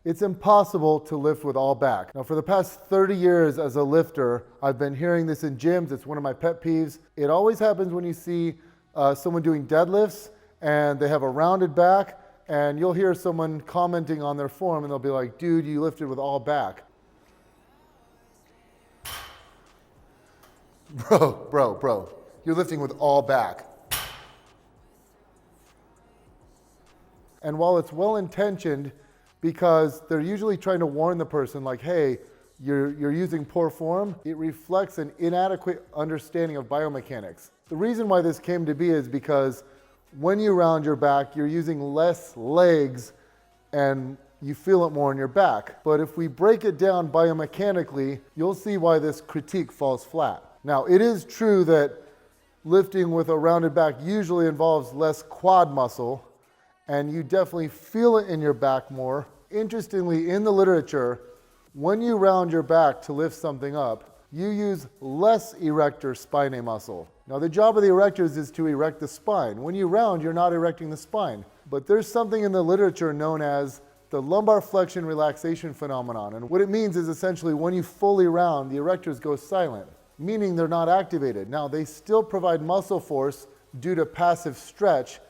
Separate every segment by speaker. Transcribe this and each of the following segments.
Speaker 1: It's impossible to lift with all back. Now, for the past 30 years as a lifter, I've been hearing this in gyms. It's one of my pet peeves. It always happens when you see someone doing deadlifts and they have a rounded back, and you'll hear someone commenting on their form and they'll be like, dude, you lifted with all back. Bro, you're lifting with all back. And while it's well-intentioned, because they're usually trying to warn the person like, hey, you're using poor form, it reflects an inadequate understanding of biomechanics. The reason why this came to be is because when you round your back, you're using less legs and you feel it more in your back. But if we break it down biomechanically, you'll see why this critique falls flat. Now, it is true that lifting with a rounded back usually involves less quad muscle, and you definitely feel it in your back more. Interestingly, in the literature, when you round your back to lift something up, you use less erector spinae muscle. Now, the job of the erectors is to erect the spine. When you round, you're not erecting the spine. But there's something in the literature known as the lumbar flexion relaxation phenomenon. And what it means is essentially when you fully round, the erectors go silent, meaning they're not activated. Now, they still provide muscle force due to passive stretch,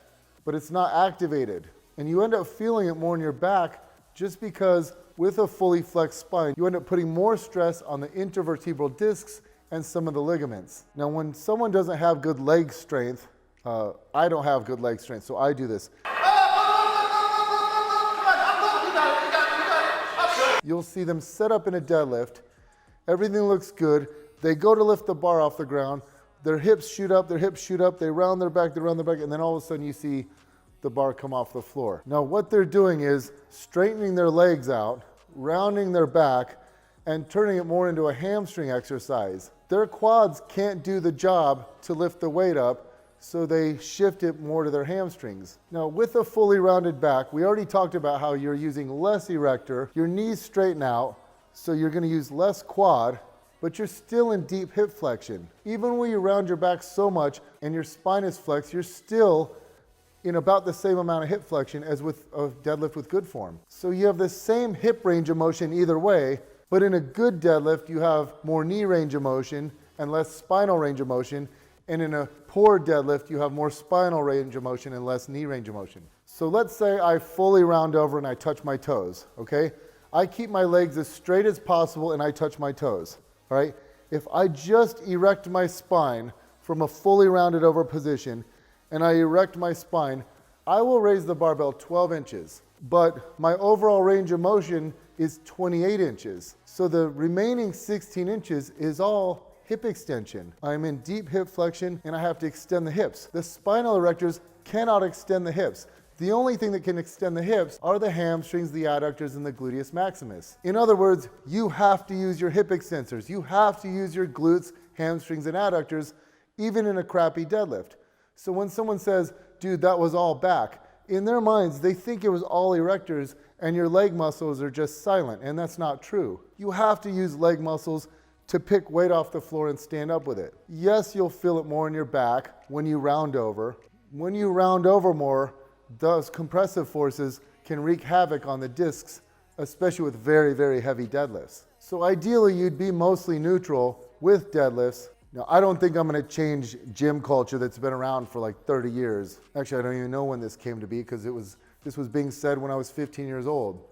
Speaker 1: but it's not activated. And you end up feeling it more in your back just because with a fully flexed spine, you end up putting more stress on the intervertebral discs and some of the ligaments. Now, when someone doesn't have good leg strength, I don't have good leg strength, so I do this. You'll see them set up in a deadlift. Everything looks good. They go to lift the bar off the ground. Their hips shoot up, they round their back, and then all of a sudden you see the bar come off the floor. Now, what they're doing is straightening their legs out, rounding their back, and turning it more into a hamstring exercise. Their quads can't do the job to lift the weight up, so they shift it more to their hamstrings. Now, with a fully rounded back, we already talked about how you're using less erector, your knees straighten out, so you're gonna use less quad, but you're still in deep hip flexion. Even when you round your back so much and your spine is flexed, you're still in about the same amount of hip flexion as with a deadlift with good form. So you have the same hip range of motion either way, but in a good deadlift, you have more knee range of motion and less spinal range of motion. And in a poor deadlift, you have more spinal range of motion and less knee range of motion. So let's say I fully round over and I touch my toes, okay? I keep my legs as straight as possible and I touch my toes. All right, if I just erect my spine from a fully rounded over position and I erect my spine, I will raise the barbell 12 inches, but my overall range of motion is 28 inches. So the remaining 16 inches is all hip extension. I'm in deep hip flexion and I have to extend the hips. The spinal erectors cannot extend the hips. The only thing that can extend the hips are the hamstrings, the adductors, and the gluteus maximus. In other words, you have to use your hip extensors. You have to use your glutes, hamstrings, and adductors, even in a crappy deadlift. So when someone says, dude, that was all back, in their minds, they think it was all erectors and your leg muscles are just silent, and that's not true. You have to use leg muscles to pick weight off the floor and stand up with it. Yes, you'll feel it more in your back when you round over. When you round over more, those compressive forces can wreak havoc on the discs, especially with very, very heavy deadlifts. So ideally, you'd be mostly neutral with deadlifts. Now, I don't think I'm gonna change gym culture that's been around for like 30 years. Actually, I don't even know when this came to be because this was being said when I was 15 years old.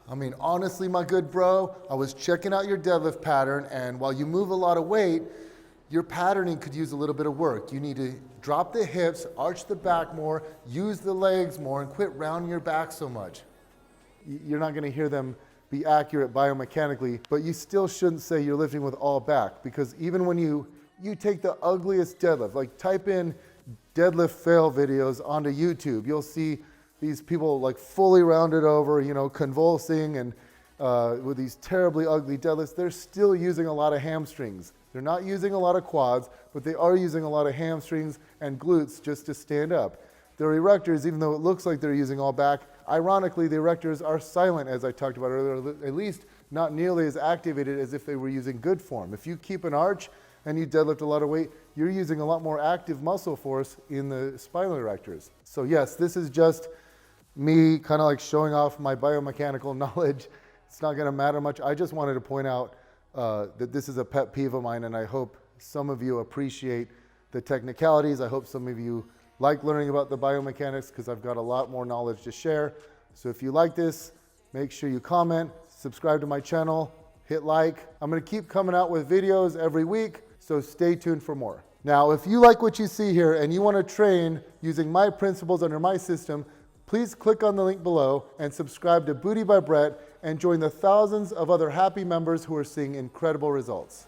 Speaker 1: I mean, honestly, my good bro, I was checking out your deadlift pattern, and while you move a lot of weight, your patterning could use a little bit of work. You need to drop the hips, arch the back more, use the legs more, and quit rounding your back so much. You're not gonna hear them be accurate biomechanically, but you still shouldn't say you're lifting with all back, because even when you take the ugliest deadlift, like type in deadlift fail videos onto YouTube, you'll see these people like fully rounded over, you know, convulsing and with these terribly ugly deadlifts. They're still using a lot of hamstrings. They're not using a lot of quads, but they are using a lot of hamstrings and glutes just to stand up. Their erectors, even though it looks like they're using all back, ironically, the erectors are silent, as I talked about earlier, at least not nearly as activated as if they were using good form. If you keep an arch and you deadlift a lot of weight, you're using a lot more active muscle force in the spinal erectors. So yes, this is just me kind of like showing off my biomechanical knowledge. It's not going to matter much. I just wanted to point out that this is a pet peeve of mine, and I hope some of you appreciate the technicalities. I hope some of you like learning about the biomechanics because I've got a lot more knowledge to share. So if you like this, make sure you comment, subscribe to my channel, hit like. I'm going to keep coming out with videos every week, so stay tuned for more. Now, if you like what you see here and you want to train using my principles under my system, please click on the link below and subscribe to Booty by Bret and join the thousands of other happy members who are seeing incredible results.